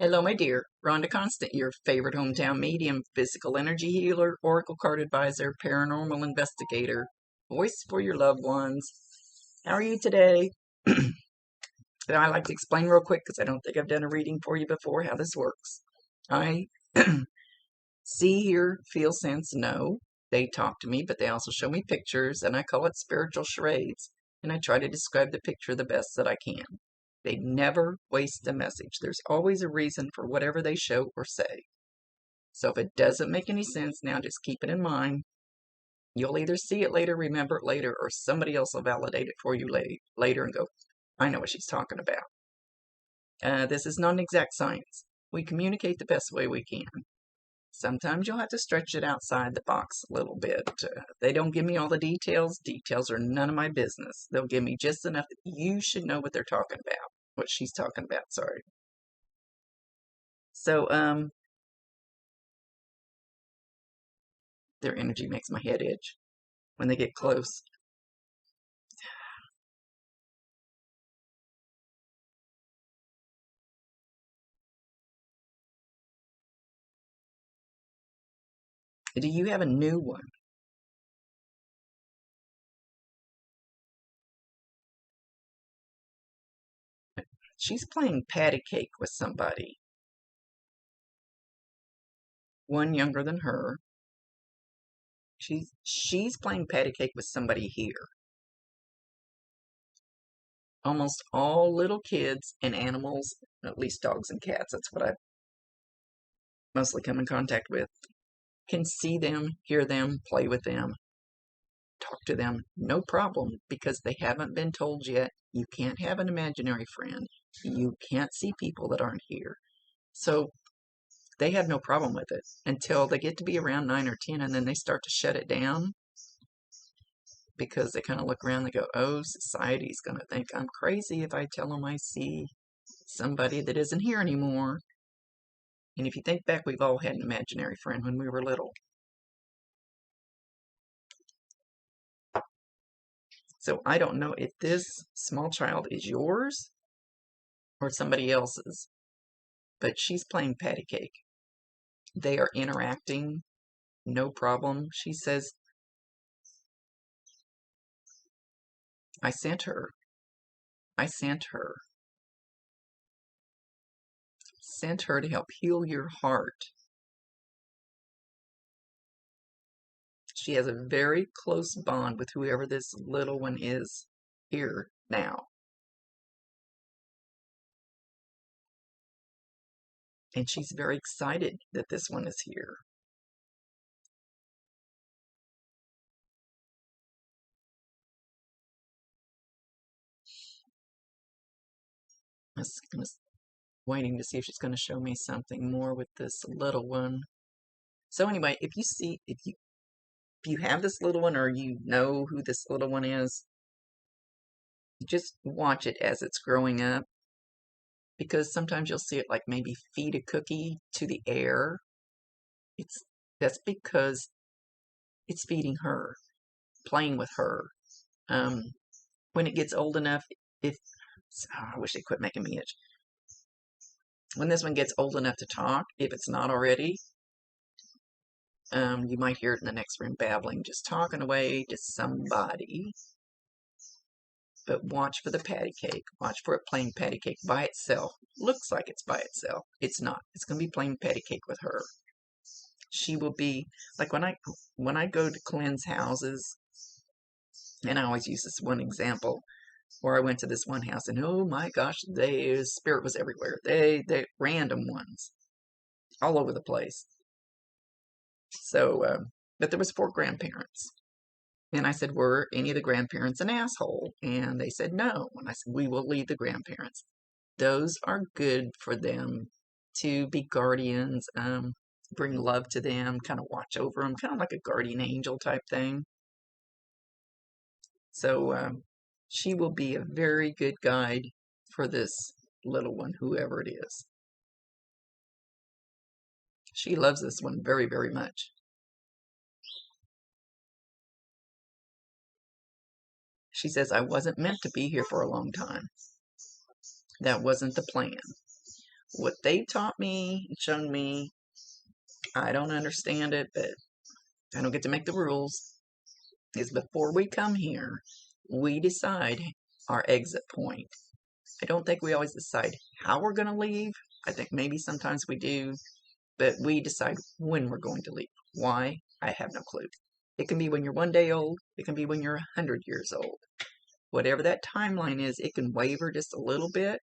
Hello, my dear. Rhonda Constant, your favorite hometown medium, physical energy healer, oracle card advisor, paranormal investigator, voice for your loved ones. How are you today? I like to explain real quick because I don't think I've done a reading for you before how this works. I see, hear, feel, sense, know. They talk to me, but they also show me pictures, and I call it spiritual charades. And I try to describe the picture the best that I can. They never waste a message. There's always a reason for whatever they show or say. So if it doesn't make any sense now, just keep it in mind. You'll either see it later, remember it later, or somebody else will validate it for you later and go, I know what she's talking about. This is not an exact science. We communicate the best way we can. Sometimes you'll have to stretch it outside the box a little bit. They don't give me all the details. Details are none of my business. They'll give me just enough that you should know what they're talking about. What she's talking about, sorry. So, their energy makes my head itch when they get close. Do you have a new one? She's playing patty cake with somebody. One younger than her. She's playing patty cake with somebody here. Almost all little kids and animals, at least dogs and cats, that's what I mostly come in contact with, can see them, hear them, play with them, talk to them, no problem, because they haven't been told yet you can't have an imaginary friend. You can't see people that aren't here. So they have no problem with it until they get to be around 9 or 10, and then they start to shut it down because they kind of look around and they go, oh, society's going to think I'm crazy if I tell them I see somebody that isn't here anymore. And if you think back, we've all had an imaginary friend when we were little. So I don't know if this small child is yours or somebody else's, but she's playing patty cake. They are interacting, no problem. She says, I sent her. Sent her to help heal your heart. She has a very close bond with whoever this little one is here now. And she's very excited that this one is here. I'm waiting to see if she's going to show me something more with this little one. So anyway, if you have this little one or you know who this little one is, just watch it as it's growing up, because sometimes you'll see it like maybe feed a cookie to the air. That's because it's feeding her, playing with her. When it gets old enough, I wish they quit making me itch. When this one gets old enough to talk, if it's not already, you might hear it in the next room babbling, just talking away to somebody. But watch for the patty cake. Watch for it playing patty cake by itself. Looks like it's by itself. It's not. It's going to be playing patty cake with her. She will be, like when I go to cleanse houses, and I always use this one example, where I went to this one house, and oh my gosh, spirit was everywhere. They random ones, all over the place. So, but there was 4 grandparents. And I said, were any of the grandparents an asshole? And they said no. And I said, we will leave the grandparents. Those are good for them to be guardians, bring love to them, kind of watch over them, kind of like a guardian angel type thing. So she will be a very good guide for this little one, whoever it is. She loves this one very, very much. She says, I wasn't meant to be here for a long time. That wasn't the plan. what they taught me and shown me, I don't understand it, but I don't get to make the rules, is before we come here, we decide our exit point. I don't think we always decide how we're going to leave. I think maybe sometimes we do, but we decide when we're going to leave. Why? I have no clue. It can be when you're 1 day old. It can be when you're 100 years old. Whatever that timeline is, it can waver just a little bit.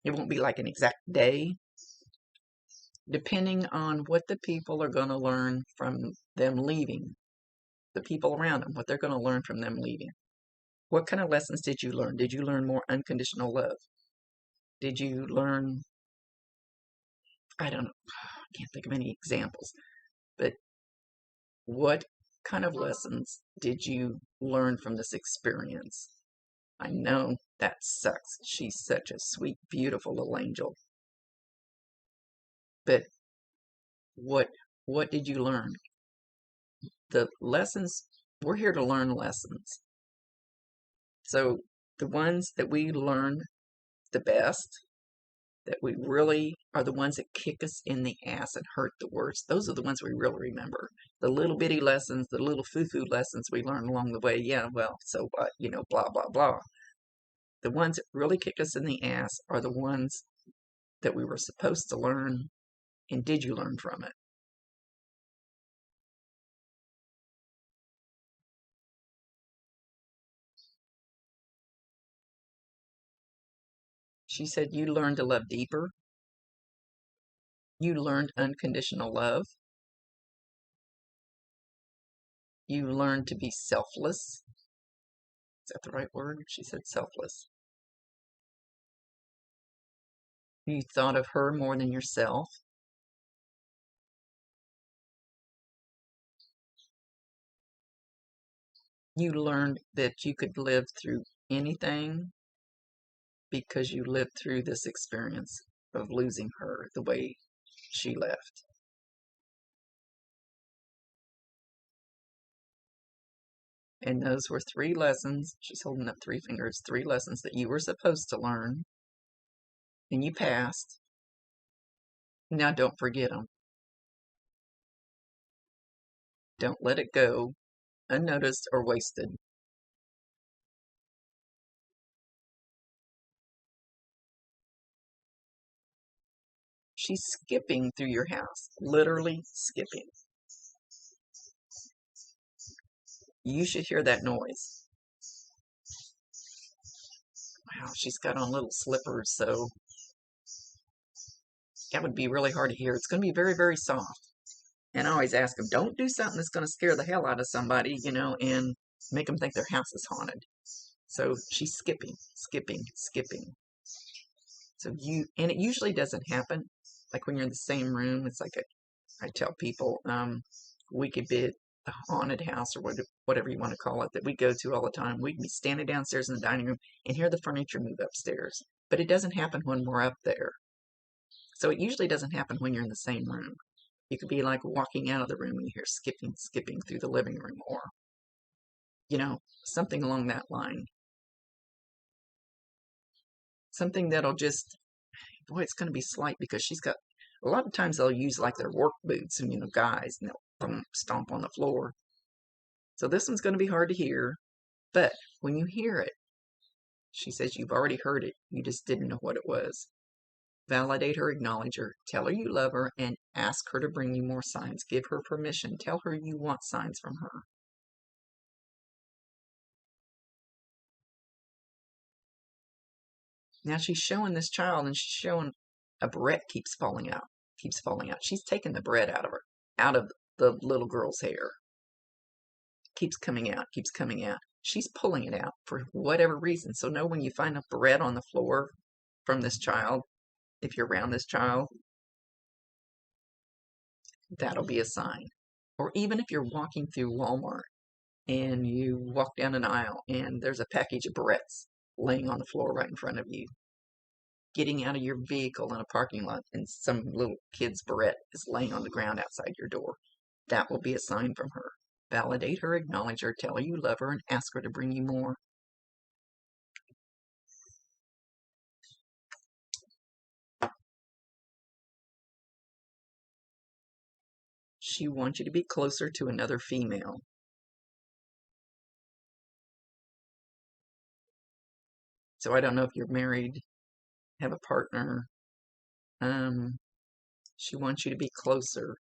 It won't be like an exact day, depending on what the people are going to learn from them leaving. The people around them, what they're going to learn from them leaving. What kind of lessons did you learn? Did you learn more unconditional love? Did you learn, I don't know, I can't think of any examples, but what kind of lessons did you learn from this experience? I know that sucks. She's such a sweet, beautiful little angel. But what did you learn? The lessons, we're here to learn lessons. So the ones that we learn the best, that we really are the ones that kick us in the ass and hurt the worst, those are the ones we really remember. The little bitty lessons, the little foo-foo lessons we learn along the way, yeah, well, so what, blah, blah, blah. The ones that really kick us in the ass are the ones that we were supposed to learn, and did you learn from it? She said you learned to love deeper. You learned unconditional love. You learned to be selfless. Is that the right word? She said selfless. You thought of her more than yourself. You learned that you could live through anything because you lived through this experience of losing her the way she left. And those were 3 lessons. She's holding up 3 fingers, 3 lessons that you were supposed to learn, and you passed. Now don't forget them. Don't let it go unnoticed or wasted. She's skipping through your house, literally skipping. You should hear that noise. Wow, she's got on little slippers, so that would be really hard to hear. It's going to be very, very soft. And I always ask them, don't do something that's going to scare the hell out of somebody, and make them think their house is haunted. So she's skipping, skipping, skipping. So and it usually doesn't happen. Like when you're in the same room, it's like I tell people, we could be at a haunted house or whatever you want to call it that we go to all the time. We'd be standing downstairs in the dining room and hear the furniture move upstairs. But it doesn't happen when we're up there. So it usually doesn't happen when you're in the same room. You could be like walking out of the room and you hear skipping, skipping through the living room, or, something along that line. Something that'll just, boy, it's going to be slight because she's got, a lot of times they'll use like their work boots and, guys, and they'll stomp on the floor. So this one's going to be hard to hear, but when you hear it, she says you've already heard it, you just didn't know what it was. Validate her, acknowledge her, tell her you love her, and ask her to bring you more signs. Give her permission. Tell her you want signs from her. Now she's showing this child, and she's showing a barrette keeps falling out, keeps falling out. She's taking the bread out of the little girl's hair. Keeps coming out, keeps coming out. She's pulling it out for whatever reason. So know when you find a barrette on the floor from this child, if you're around this child, that'll be a sign. Or even if you're walking through Walmart and you walk down an aisle and there's a package of barrettes laying on the floor right in front of you. Getting out of your vehicle in a parking lot and some little kid's barrette is laying on the ground outside your door. That will be a sign from her. Validate her, acknowledge her, tell her you love her, and ask her to bring you more. She wants you to be closer to another female. So I don't know if you're married, have a partner. She wants you to be closer.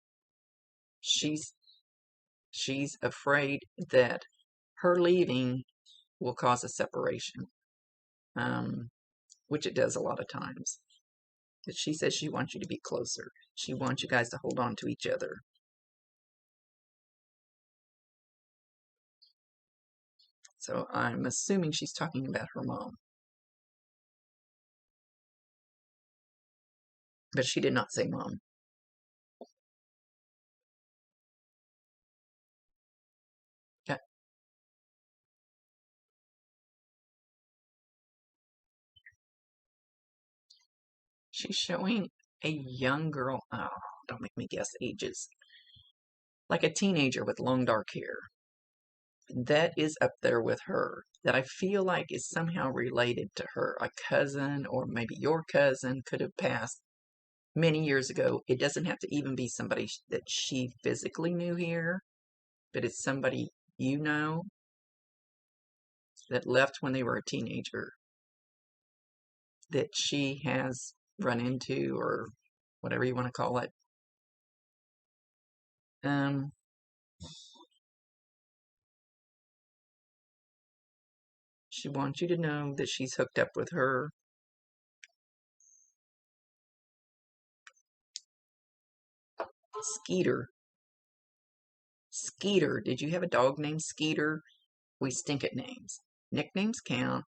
She's afraid that her leaving will cause a separation, which it does a lot of times. But she says she wants you to be closer. She wants you guys to hold on to each other. So I'm assuming she's talking about her mom. But she did not say mom. Okay. She's showing a young girl. Oh, don't make me guess ages. Like a teenager with long dark hair. That is up there with her. That I feel like is somehow related to her. A cousin, or maybe your cousin, could have passed many years ago. It doesn't have to even be somebody that she physically knew here, but it's somebody you know that left when they were a teenager that she has run into, or whatever you want to call it. She wants you to know that she's hooked up with her. Skeeter. Skeeter. Did you have a dog named Skeeter? We stink at names. Nicknames count.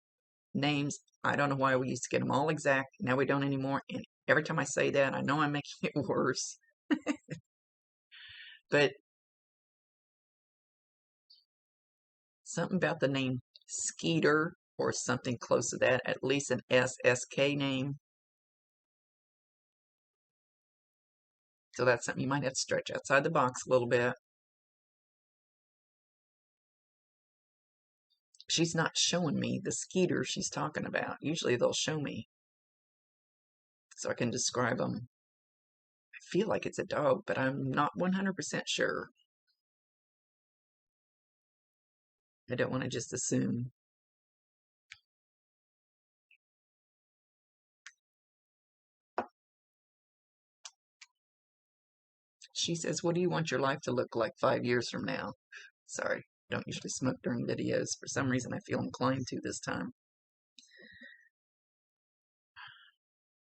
Names, I don't know why we used to get them all exact. Now we don't anymore. And every time I say that, I know I'm making it worse. But something about the name Skeeter, or something close to that, at least an SSK name. So that's something you might have to stretch outside the box a little bit. She's not showing me the Skeeter she's talking about. Usually they'll show me so I can describe them. I feel like it's a dog, but I'm not 100% sure. I don't want to just assume. She says, what do you want your life to look like 5 years from now? Sorry, I don't usually smoke during videos. For some reason, I feel inclined to this time.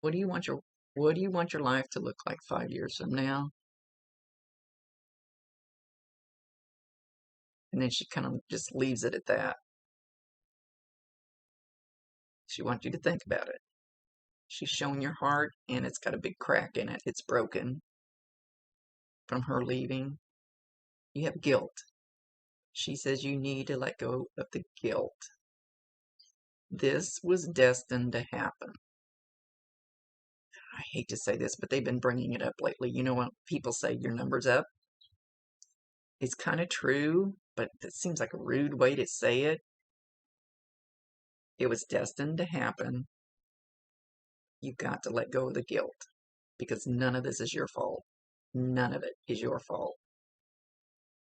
What do you want your life to look like 5 years from now? And then she kind of just leaves it at that. She wants you to think about it. She's showing your heart, and it's got a big crack in it. It's broken from her leaving. You have guilt. She says you need to let go of the guilt. This was destined to happen. I hate to say this, but they've been bringing it up lately. You know what people say, your number's up? It's kind of true, but it seems like a rude way to say it. It was destined to happen. You've got to let go of the guilt, because none of this is your fault. None of it is your fault.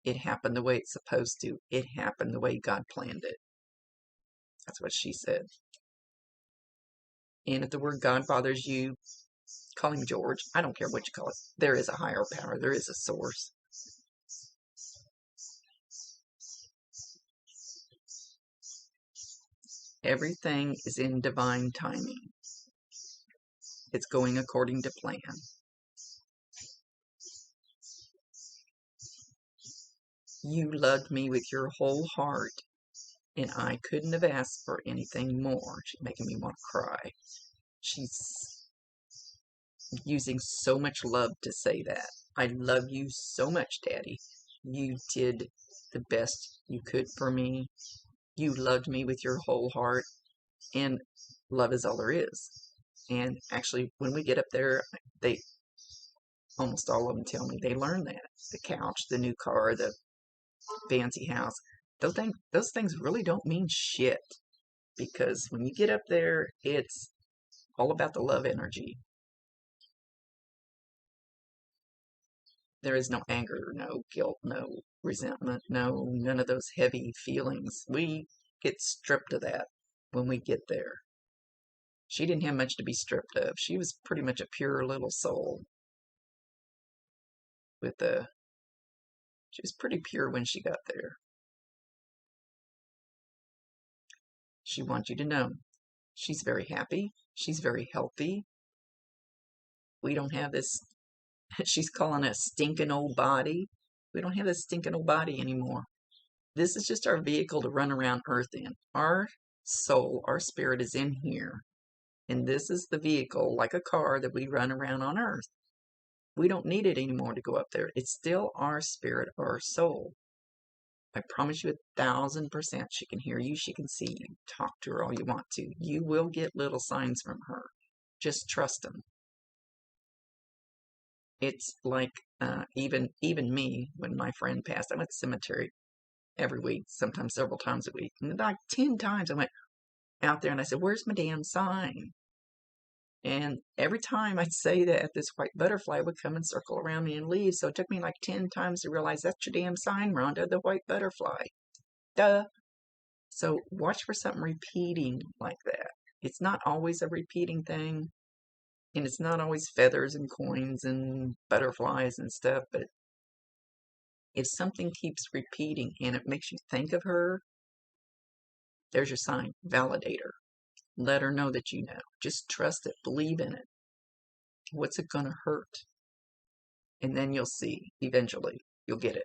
It happened the way it's supposed to. It happened the way God planned it. That's what she said. And if the word God bothers you, call him George. I don't care what you call it. There is a higher power. There is a source. Everything is in divine timing. It's going according to plan. You loved me with your whole heart, and I couldn't have asked for anything more. She's making me want to cry. She's using so much love to say that. I love you so much, Daddy. You did the best you could for me. You loved me with your whole heart, and love is all there is. And actually, when we get up there, they almost all of them tell me they learn that. The couch, the new car, the fancy house. Those things really don't mean shit, because when you get up there, it's all about the love energy. There is no anger, no guilt, no resentment, none of those heavy feelings. We get stripped of that when we get there. She didn't have much to be stripped of. She was pretty much a pure little soul. She was pretty pure when she got there. She wants you to know she's very happy. She's very healthy. We don't have this, she's calling it a stinking old body. We don't have this stinking old body anymore. This is just our vehicle to run around Earth in. Our soul, our spirit is in here. And this is the vehicle, like a car, that we run around on Earth. We don't need it anymore to go up there. It's still our spirit, our soul. I promise you 1,000% she can hear you, she can see you. Talk to her all you want to. You will get little signs from her. Just trust them. It's like even me, when my friend passed, I went to the cemetery every week, sometimes several times a week. And like 10 times I went out there and I said, where's my damn sign? And every time I'd say that, this white butterfly would come and circle around me and leave. So it took me like 10 times to realize that's your damn sign, Rhonda, the white butterfly. Duh. So watch for something repeating like that. It's not always a repeating thing. And it's not always feathers and coins and butterflies and stuff. But if something keeps repeating and it makes you think of her, there's your sign. Validate her. Let her know that you know. Just trust it. Believe in it. What's it going to hurt? And then you'll see. Eventually, you'll get it.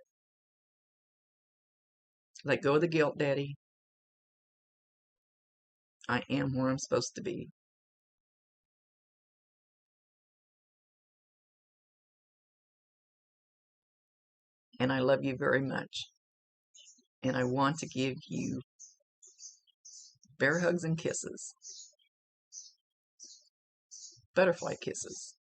Let go of the guilt, Daddy. I am where I'm supposed to be. And I love you very much. And I want to give you bear hugs and kisses. Butterfly kisses.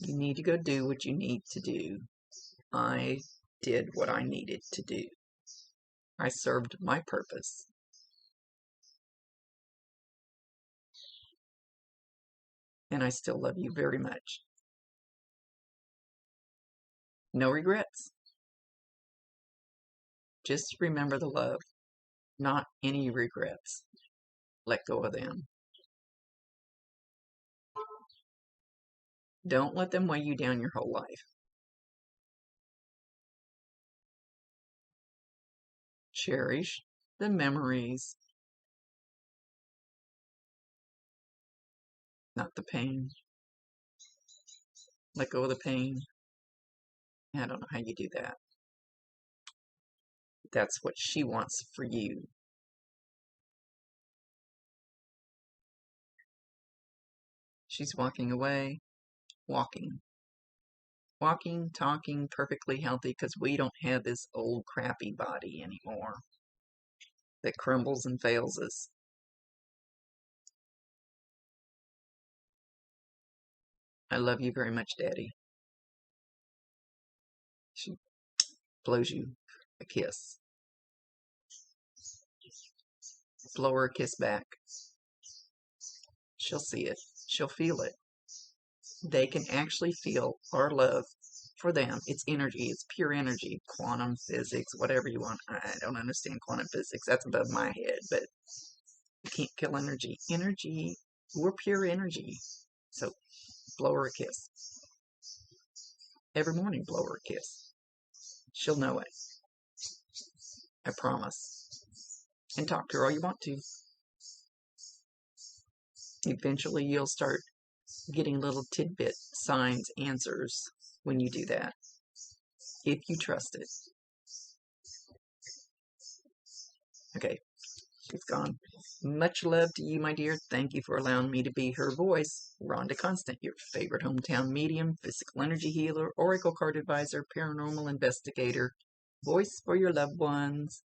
You need to go do what you need to do. I did what I needed to do. I served my purpose. And I still love you very much. No regrets. Just remember the love, not any regrets. Let go of them. Don't let them weigh you down your whole life. Cherish the memories, not the pain. Let go of the pain. I don't know how you do that. That's what she wants for you. She's walking away, walking, talking, perfectly healthy, because we don't have this old crappy body anymore that crumbles and fails us. I love you very much, Daddy. She blows you a kiss. Blow her a kiss back. She'll see it. She'll feel it. They can actually feel our love for them. It's energy. It's pure energy. Quantum physics, whatever you want. I don't understand quantum physics. That's above my head. But you can't kill energy. Energy, we're pure energy. So blow her a kiss. Every morning, blow her a kiss. She'll know it. I promise. And talk to her all you want to. Eventually, you'll start getting little tidbit signs, answers when you do that. If you trust it. Okay, she's gone. Much love to you, my dear. Thank you for allowing me to be her voice. Rhonda Constant, your favorite hometown medium, physical energy healer, oracle card advisor, paranormal investigator, voice for your loved ones.